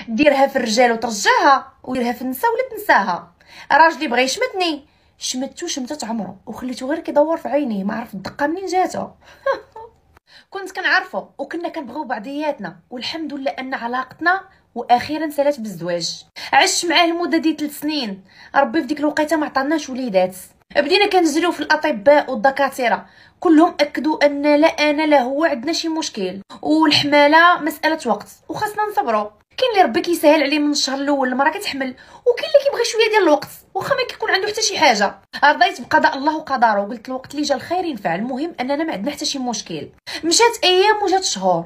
ديرها في الرجال وترجعها، وديرها في النساء ولا تنساها. راجلي بغى يشمتني، شمتو شمتت عمرو وخليتو غير كيدور في عينيه، ما عرف الدقه منين جاتو. كنت كنعرفو وكنا كنبغيو بعضياتنا، والحمد لله ان علاقتنا واخيرا سالات بالزواج. عشت معاه لمده ديال 3 سنين، ربي في ديك الوقيته ما عطاناش وليدات. بدينا كنجريو في الاطباء والدكاتره، كلهم اكدوا ان لا انا لا هو عندنا شي مشكل، والحماله مساله وقت وخاصنا نصبروا. كاين اللي ربي كيسهل عليه من الشهر الاول المراه كتحمل، وكاين اللي كيبغي شويه ديال الوقت واخا ما كيكون عنده حتى شي حاجه. رضيت بقضاء الله وقدره وقلت الوقت اللي جا الخير ينفع، المهم اننا ما عندنا حتى شي مشكل. مشات ايام وجات شهور،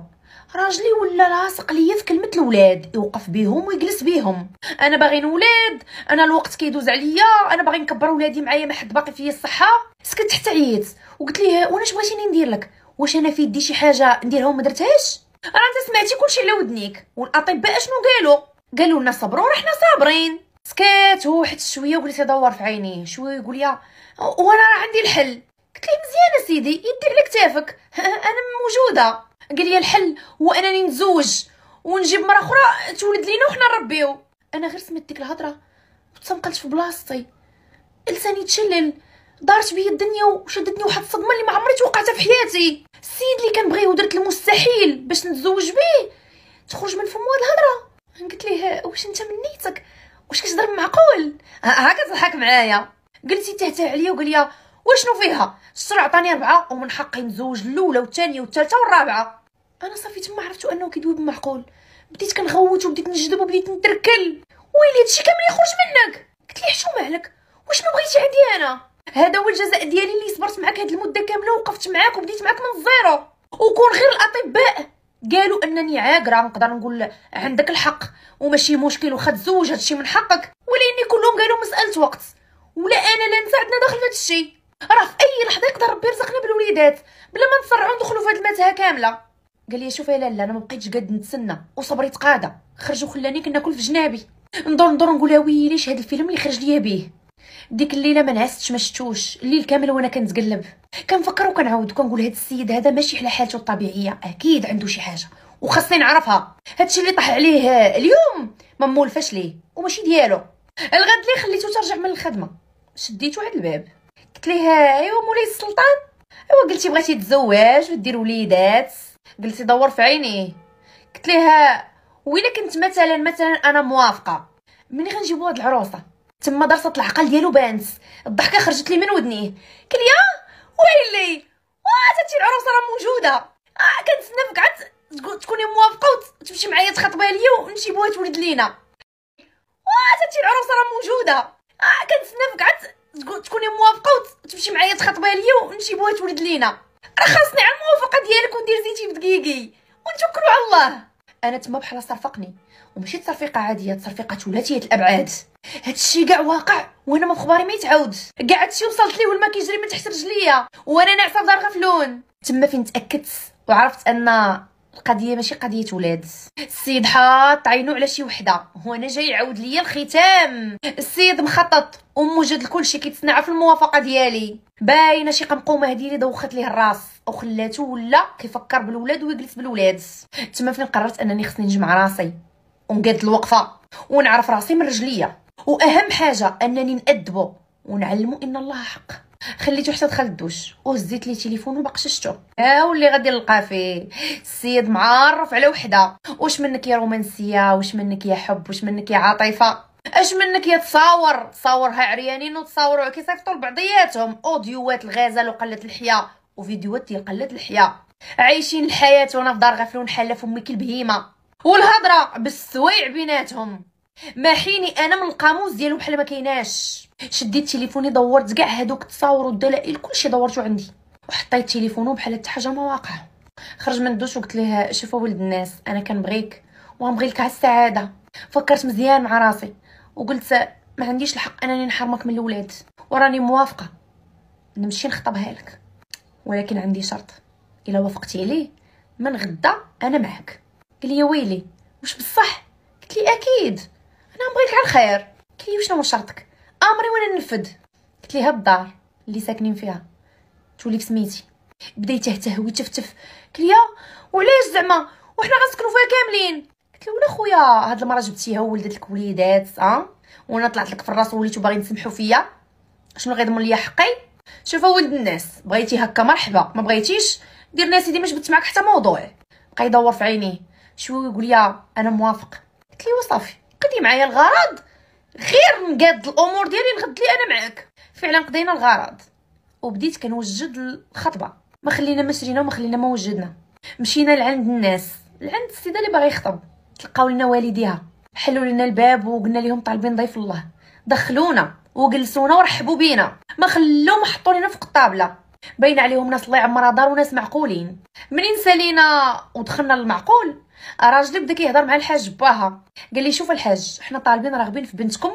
راجلي ولا لاصق ليا في كلمه الولاد، يوقف بيهم ويجلس بيهم. انا باغي نولاد، انا الوقت كيدوز عليا، انا باغي نكبر ولادي معايا، ما حد باقي فيا الصحه. سكت حتى عييت وقلت ليه واش بغيتيني ندير لك؟ واش انا في يدي شي حاجه نديرها وما درتهاش؟ راه انت سمعتي كلشي على ودنيك، والاطباء اشنو قالوا لنا صبروا ورحنا صابرين. سكت هو حتى شويه وقلت يدور في عينيه شويه يقول لي وانا راه عندي الحل. قلت ليه مزيان سيدي يدي على كتافك انا موجوده. قال لي الحل هو انني نتزوج ونجيب مرا اخرى تولد لينا وحنا نربيو. انا غير سمعت ديك الهضره وتسمقلت في بلاصتي، لساني تشلل، دارت بيا الدنيا وشدتني واحد الصدمه اللي ما عمري توقعتها في حياتي. السيد اللي كنبغيه ودرت المستحيل باش نتزوج به تخرج من فمو هاد الهضره. قلت ليه واش انت من نيتك؟ واش كتضرب معقول؟ هاكا تضحك معايا. قلتي تهته عليا وقال لي واشنو فيها؟ الشرع عطاني 4 ومن حقي نتزوج الاولى والثانيه والثالثه والرابعه. انا صافي تما عرفتو انه كيدوي بمعقول، بديت كنغوت وبديت نجذب وبديت نتركل. ويلي هادشي كامل يخرج منك. قلت ليه حشومه عليك، واشنو بغيتي عندي انا؟ هذا هو الجزاء ديالي اللي صبرت معاك هاد المده كامله ووقفت معاك وبديت معاك من الزيرو. وكون غير الاطباء قالوا انني عاقره نقدر نقول عندك الحق وماشي مشكل وخا تزوج هادشي من حقك، ولاني كلهم قالوا مساله وقت، ولا انا لا نساعدنا داخل في هادشي. راه في اي لحظه يقدر ربي يرزقنا بالوليدات بلا ما نصرعوا ندخلوا في هاد المتاهه كامله. قال لي شوف يا لاله انا ما بقيتش قاد نتسنى وصبري تقاضى، خرج وخلاني كناكل في جنابي، ندور نقول ويلي هاد الفيلم اللي خرج ليا به. ديك الليله ما نعستش ما شفتوش الليل كامل وانا كنتقلب، كنفكر وكنعاود وكنقول هاد السيد هذا ماشي على حالته الطبيعيه، اكيد عنده شي حاجه وخاصني نعرفها. هادشي اللي طاح عليه اليوم ما مولفاش ليه وماشي ديالو. الغد اللي خليته ترجع من الخدمه شديتو عند الباب، قلت ليه ايوا مولاي السلطان، ايوا قلتي بغيتي تزوج ودير وليدات، قلتي دور في عينيه. قلت ليه وإلا كنت مثلا انا موافقه، مني غنجيبو هاد العروسه؟ تما درست العقل ديالو بانت، الضحكه خرجت لي من ودنيه. قال لي ويلي تاتي العروسه راه موجوده، كنتسنى فيك عاد تكوني موافقه وتمشي معايا تخطبها ليا ونجيبوها تولد لينا. تاتي العروسه راه موجوده، كنتسنى فيك عاد تكوني موافقه وتمشي معايا تخطبها ليا ونجيبوها تولد لينا. راه خاصني على الموافقه ديالك وندير زيتي في دقيقي ونتوكلوا على الله. انا تما بحال صرفقني، وماشي تصرفيقه عاديه، تصرفيقه ثلاثيه الابعاد. هادشي كاع واقع وانا ما فخباري ما يتعاود. كاع هادشي وصلت ليه والما كيجري من تحت رجليا وانا ناعسه في دار غفلون. تما فين تاكدت وعرفت ان القضيه ماشي قضيه ولاد. السيد حاط عينو على شي وحده وانا جاي يعاود ليا الختام. السيد مخطط وموجد لكلشي، كيتصنع في الموافقه ديالي. باينه شي قمقومه هادي اللي دوخت ليه الراس او خلاتو ولا كيفكر بالولاد ويجلس بالولاد. تما فين قررت انني خصني نجمع راسي ونقاد الوقفه ونعرف راسي من رجليا، واهم حاجه انني نادبو ونعلمو ان الله حق. خليته حتى دخل الدوش وهزيت ليه تليفون وبقششتو. واللي غادي نلقى فيه السيد معرف على وحده. واش منك يا رومانسيه، واش منك يا حب، واش منك يا عاطفه، اش منك يا تصاورها عريانين وتصاوروا كيصيفطوا لبعضياتهم اوديوات الغزال وقله الحياه وفيديوهات ديال قله الحياه، عايشين الحياه وانا في دار غفلون حاله فمي كالبهيمه، والهضره بالسويع بيناتهم. ما حيني انا من القاموس ديالو بحال ما كايناش. شديت تليفوني دورت كاع هادوك التصاور والدلائل كلشي دورتو عندي، وحطيت تليفونو بحال حتى حاجه ما واقع. خرج من الدوش وقلت ليه شوف ولد الناس انا كنبغيك وغنبغي لك على السعاده. فكرت مزيان مع راسي وقلت ما عنديش الحق انني نحرمك من الاولاد، وراني موافقه نمشي نخطبها لك، ولكن عندي شرط، الا وافقتي عليه من غدا انا معاك. قال لي ويلي واش بصح؟ قلت لي اكيد انا نبغيك على الخير. قال لي وشنو هو شرطك؟ امري وانا ننفذ. قلت لي هاد الدار اللي ساكنين فيها تولي في سميتي. بدا يتهته ويتفتف. قال لي وعلاش زعما وحنا غنسكنوا فيها كاملين؟ قلت له ولا خويا هاد المره جبتيها وولدت لك وليدات وانا طلعت لك في الراس ووليتو باغيين تسمحوا فيا، شنو غيضمن ليا حقي؟ شوف ولد الناس، بغيتي هكا مرحبا، ما بغيتيش دير ناس سيدي ما جبت معاك حتى موضوع. بقى يدور في عينيه شويه ويقول لي انا موافق. قلت لي وصافي قضي معايا الغرض، غير نقاد الامور ديالي نغد لي انا معاك. فعلا قضينا الغرض وبديت كنوجد الخطبه، ما خلينا ما شرينا وما خلينا ما وجدنا. مشينا لعند الناس، لعند السيده اللي باغي يخطب، تلقاو لنا والديها، حلوا لنا الباب وقلنا لهم طالبين ضيف الله، دخلونا وجلسونا ورحبوا بينا، ما خلوهم حطوا لنا فوق الطابله. باين عليهم ناس الله يعمرها دار وناس معقولين. منين سالينا ودخلنا للمعقول، راجلي بدا كيهضر مع الحاج باها، قال لي شوف الحاج حنا طالبين راغبين في بنتكم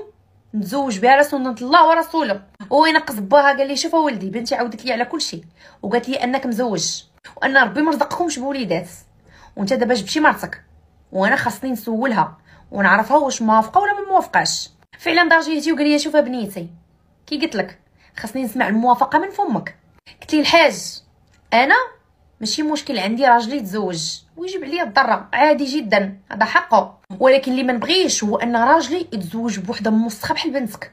نتزوج بها على سنة الله ورسوله. وينقص باها قال لي شوف ولدي بنتي عاودت لي على كل شيء وقالت لي انك مزوج وان ربي ما رزقكمش بوليدات، وانت دابا جبتي مرتك وانا خاصني نسولها ونعرفها واش موافقه ولا ما موافقاش. فعلا دار جهتي وقال لي شوف بنيتي كي قلت لك خاصني نسمع الموافقه من فمك. قلت لي الحاج انا ماشي مشكل عندي راجلي يتزوج ويجيب عليا الضره عادي جدا، هذا حقه، ولكن اللي ما نبغيش هو ان راجلي يتزوج بوحده موسخه بحال بنتك.